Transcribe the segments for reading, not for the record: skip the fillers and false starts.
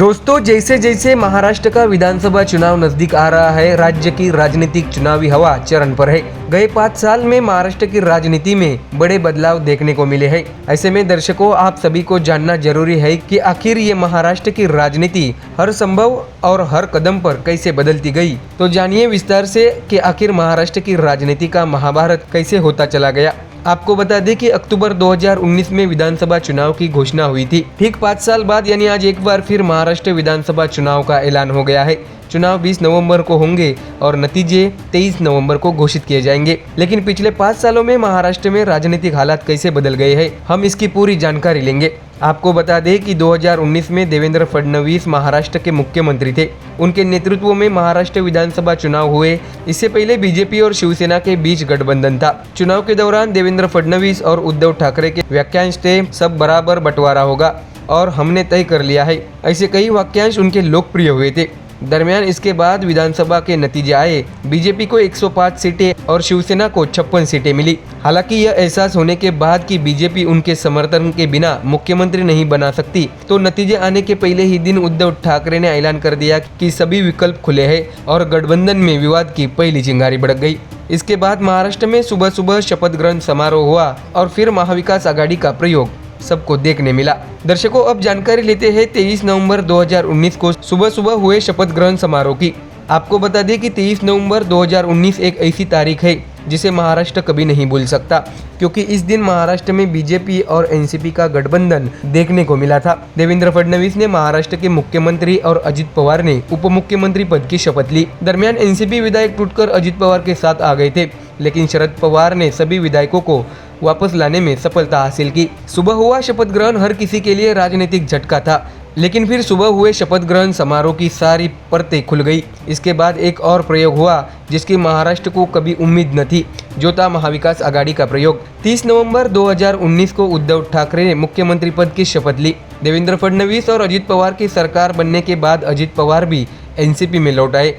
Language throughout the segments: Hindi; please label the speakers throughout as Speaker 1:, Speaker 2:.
Speaker 1: दोस्तों, जैसे जैसे महाराष्ट्र का विधानसभा चुनाव नजदीक आ रहा है, राज्य की राजनीतिक चुनावी हवा चरम पर है। गए 5 साल में महाराष्ट्र की राजनीति में बड़े बदलाव देखने को मिले हैं। ऐसे में दर्शकों, आप सभी को जानना जरूरी है कि आखिर ये महाराष्ट्र की राजनीति हर संभव और हर कदम पर कैसे बदलती गई। तो जानिए विस्तार से कि आखिर महाराष्ट्र की राजनीति का महाभारत कैसे होता चला गया। आपको बता दें कि अक्टूबर 2019 में विधानसभा चुनाव की घोषणा हुई थी। ठीक 5 साल बाद यानी आज एक बार फिर महाराष्ट्र विधानसभा चुनाव का ऐलान हो गया है। चुनाव 20 नवंबर को होंगे और नतीजे 23 नवंबर को घोषित किए जाएंगे। लेकिन पिछले 5 सालों में महाराष्ट्र में राजनीतिक हालात कैसे बदल गए हैं, हम इसकी पूरी जानकारी लेंगे। आपको बता दें कि 2019 में देवेंद्र फडणवीस महाराष्ट्र के मुख्यमंत्री थे। उनके नेतृत्व में महाराष्ट्र विधानसभा चुनाव हुए। इससे पहले बीजेपी और शिवसेना के बीच गठबंधन था। चुनाव के दौरान देवेंद्र फडणवीस और उद्धव ठाकरे के वाक्यांश थे, सब बराबर बंटवारा होगा और हमने तय कर लिया है। ऐसे कई वाक्यांश उनके लोकप्रिय हुए थे। दरमियान इसके बाद विधानसभा के नतीजे आए। बीजेपी को 105 सीटें और शिवसेना को 56 सीटें मिली। हालांकि यह एहसास होने के बाद कि बीजेपी उनके समर्थन के बिना मुख्यमंत्री नहीं बना सकती, तो नतीजे आने के पहले ही दिन उद्धव ठाकरे ने ऐलान कर दिया कि सभी विकल्प खुले हैं और गठबंधन में विवाद की पहली चिंगारी भड़क गई। इसके बाद महाराष्ट्र में सुबह सुबह शपथ ग्रहण समारोह हुआ और फिर महाविकास आघाड़ी का प्रयोग सबको देखने मिला। दर्शकों, अब जानकारी लेते हैं 23 नवंबर 2019 को सुबह सुबह हुए शपथ ग्रहण समारोह की। आपको बता दें कि 23 नवंबर 2019 एक ऐसी तारीख है जिसे महाराष्ट्र कभी नहीं भूल सकता, क्योंकि इस दिन महाराष्ट्र में बीजेपी और एनसीपी का गठबंधन देखने को मिला था। देवेंद्र फडणवीस ने महाराष्ट्र के मुख्यमंत्री और अजित पवार ने उप मुख्यमंत्री पद की शपथ ली। दरमियान एनसीपी विधायक टूटकर अजित पवार के साथ आ गए थे, लेकिन शरद पवार ने सभी विधायकों को वापस लाने में सफलता हासिल की। सुबह हुआ शपथ ग्रहण हर किसी के लिए राजनीतिक झटका था, लेकिन फिर सुबह हुए शपथ ग्रहण समारोह की सारी परतें खुल गई। इसके बाद एक और प्रयोग हुआ जिसकी महाराष्ट्र को कभी उम्मीद न थी, जो था महाविकास आघाड़ी का प्रयोग। 30 नवंबर 2019 को उद्धव ठाकरे ने मुख्यमंत्री पद की शपथ ली। देवेंद्र फडणवीस और अजित पवार की सरकार बनने के बाद अजित पवार भी एनसीपी में लौट आए।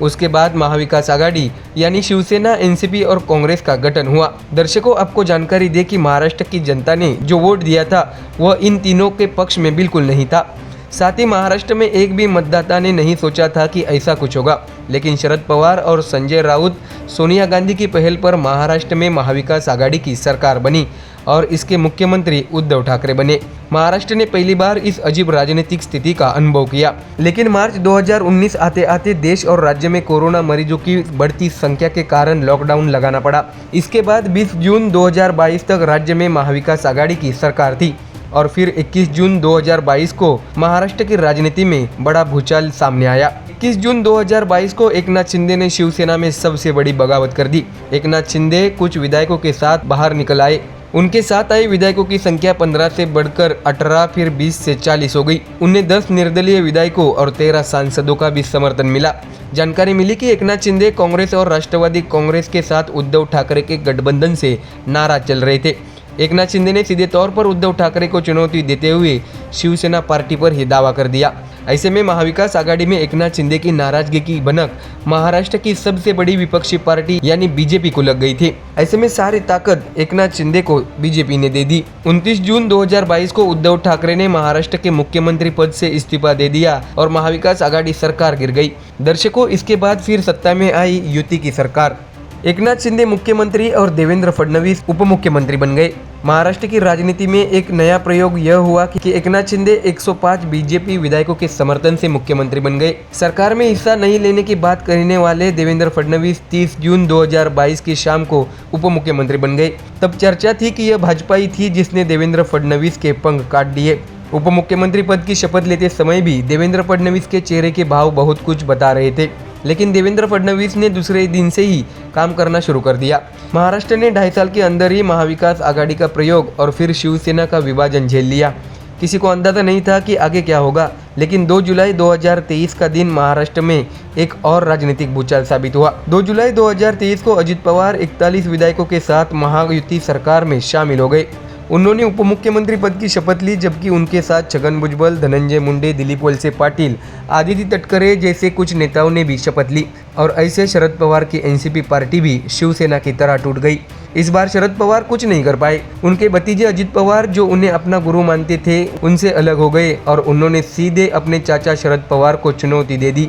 Speaker 1: उसके बाद महाविकास आघाड़ी यानी शिवसेना, एनसीपी और कांग्रेस का गठन हुआ। दर्शकों, आपको जानकारी दे कि महाराष्ट्र की जनता ने जो वोट दिया था वह इन तीनों के पक्ष में बिल्कुल नहीं था। साथ ही महाराष्ट्र में एक भी मतदाता ने नहीं सोचा था कि ऐसा कुछ होगा, लेकिन शरद पवार और संजय राउत, सोनिया गांधी की पहल पर महाराष्ट्र में महाविकास आघाड़ी की सरकार बनी और इसके मुख्यमंत्री उद्धव ठाकरे बने। महाराष्ट्र ने पहली बार इस अजीब राजनीतिक स्थिति का अनुभव किया। लेकिन मार्च 2019 आते आते देश और राज्य में कोरोना मरीजों की बढ़ती संख्या के कारण लॉकडाउन लगाना पड़ा। इसके बाद 20 जून 2022 तक राज्य में महाविकास आघाड़ी की सरकार थी और फिर 21 जून 2022 को महाराष्ट्र की राजनीति में बड़ा भूचाल सामने आया। 21 जून 2022 को एकनाथ शिंदे ने शिवसेना में सबसे बड़ी बगावत कर दी। एकनाथ शिंदे कुछ विधायकों के साथ बाहर निकल आए। उनके साथ आए विधायकों की संख्या 15 से बढ़कर 18, फिर 20 से 40 हो गई। उन्हें 10 निर्दलीय विधायकों और 13 सांसदों का भी समर्थन मिला। जानकारी मिली कि एकनाथ शिंदे कांग्रेस और राष्ट्रवादी कांग्रेस के साथ उद्धव ठाकरे के गठबंधन से नाराज चल रहे थे। एकनाथ शिंदे ने सीधे तौर पर उद्धव ठाकरे को चुनौती देते हुए शिवसेना पार्टी पर ही दावा कर दिया। ऐसे में महाविकास आघाड़ी में एकनाथ शिंदे की नाराजगी की भनक महाराष्ट्र की सबसे बड़ी विपक्षी पार्टी यानी बीजेपी को लग गई थी। ऐसे में सारी ताकत एकनाथ शिंदे को बीजेपी ने दे दी। 29 जून 2022 को उद्धव ठाकरे ने महाराष्ट्र के मुख्यमंत्री पद से इस्तीफा दे दिया और महाविकास आघाड़ी सरकार गिर गई। दर्शकों, इसके बाद फिर सत्ता में आई युति की सरकार। एकनाथ शिंदे मुख्यमंत्री और देवेंद्र फडणवीस उप मुख्यमंत्री बन गए। महाराष्ट्र की राजनीति में एक नया प्रयोग यह हुआ कि एकनाथ शिंदे 105 बीजेपी विधायकों के समर्थन से मुख्यमंत्री बन गए। सरकार में हिस्सा नहीं लेने की बात कहने वाले देवेंद्र फडणवीस 30 जून 2022 की शाम को उप मुख्यमंत्री बन गए। तब चर्चा थी कि यह भाजपा ही थी जिसने देवेंद्र फडणवीस के पंख काट दिए। उप मुख्यमंत्री पद की शपथ लेते समय भी देवेंद्र फडणवीस के चेहरे के भाव बहुत कुछ बता रहे थे, लेकिन देवेंद्र फडणवीस ने दूसरे दिन से ही काम करना शुरू कर दिया। महाराष्ट्र ने 2.5 साल के अंदर ही महाविकास आघाड़ी का प्रयोग और फिर शिवसेना का विभाजन झेल लिया। किसी को अंदाजा नहीं था कि आगे क्या होगा, लेकिन 2 जुलाई 2023 का दिन महाराष्ट्र में एक और राजनीतिक भूचाल साबित हुआ। 2 जुलाई 2023 को अजित पवार 41 विधायकों के साथ महायुति सरकार में शामिल हो गए। उन्होंने उप मुख्यमंत्री पद की शपथ ली, जबकि उनके साथ छगन भुजबल, धनंजय मुंडे, दिलीप वलसे पाटिल, आदित्य तटकरे जैसे कुछ नेताओं ने भी शपथ ली। और ऐसे शरद पवार की एनसीपी पार्टी भी शिवसेना की तरह टूट गई। इस बार शरद पवार कुछ नहीं कर पाए। उनके भतीजे अजित पवार, जो उन्हें अपना गुरु मानते थे, उनसे अलग हो गए और उन्होंने सीधे अपने चाचा शरद पवार को चुनौती दे दी।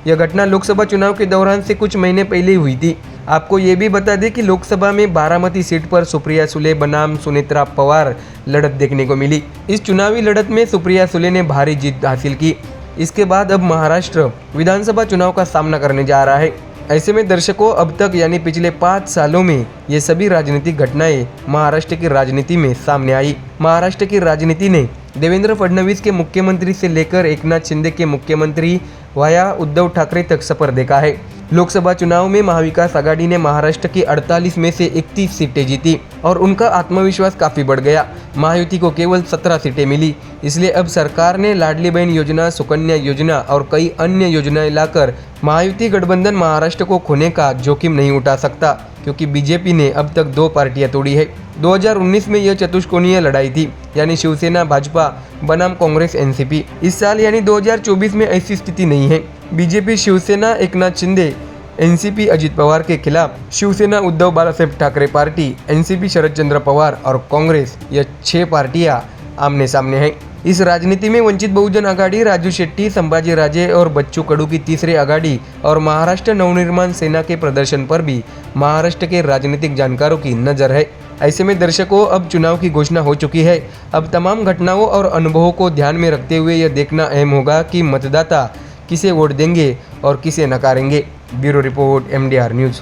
Speaker 1: यह घटना लोकसभा चुनाव के दौरान से कुछ महीने पहले ही हुई थी। आपको ये भी बता दें कि लोकसभा में बारामती सीट पर सुप्रिया सुले बनाम सुनेत्रा पवार लड़त देखने को मिली। इस चुनावी लड़त में सुप्रिया सुले ने भारी जीत हासिल की। इसके बाद अब महाराष्ट्र विधानसभा चुनाव का सामना करने जा रहा है। ऐसे में दर्शकों, अब तक यानी पिछले 5 सालों में ये सभी राजनीतिक घटनाएं महाराष्ट्र की राजनीति में सामने आई। महाराष्ट्र की राजनीति ने देवेंद्र फडणवीस के मुख्यमंत्री से लेकर एकनाथ शिंदे के मुख्यमंत्री वाया उद्धव ठाकरे तक सफर देखा है। लोकसभा चुनाव में महाविकास आघाड़ी ने महाराष्ट्र की 48 में से 31 सीटें जीती और उनका आत्मविश्वास काफी बढ़ गया। महायुति को केवल 17 सीटें मिली। इसलिए अब सरकार ने लाडली बहन योजना, सुकन्या योजना और कई अन्य योजनाएं लाकर महायुति गठबंधन महाराष्ट्र को खोने का जोखिम नहीं उठा सकता, क्योंकि बीजेपी ने अब तक 2 पार्टियां तोड़ी है। 2019 में यह चतुष्कोणीय लड़ाई थी, यानी शिवसेना भाजपा बनाम कांग्रेस एनसीपी। इस साल यानी 2024 में ऐसी स्थिति नहीं है। बीजेपी शिवसेना एकनाथ शिंदे, एनसीपी अजित पवार के खिलाफ, शिवसेना उद्धव बालासाहेब ठाकरे पार्टी, एनसीपी शरद चंद्र पवार और कांग्रेस, यह 6 पार्टियां आमने सामने हैं। इस राजनीति में वंचित बहुजन आघाड़ी, राजू शेट्टी, संभाजी राजे और बच्चू कडू की तीसरी आघाड़ी और महाराष्ट्र नवनिर्माण सेना के प्रदर्शन पर भी महाराष्ट्र के राजनीतिक जानकारों की नजर है। ऐसे में दर्शकों, अब चुनाव की घोषणा हो चुकी है। अब तमाम घटनाओं और अनुभवों को ध्यान में रखते हुए यह देखना अहम होगा कि मतदाता किसे वोट देंगे और किसे नकारेंगे। Bureau report, MDR news.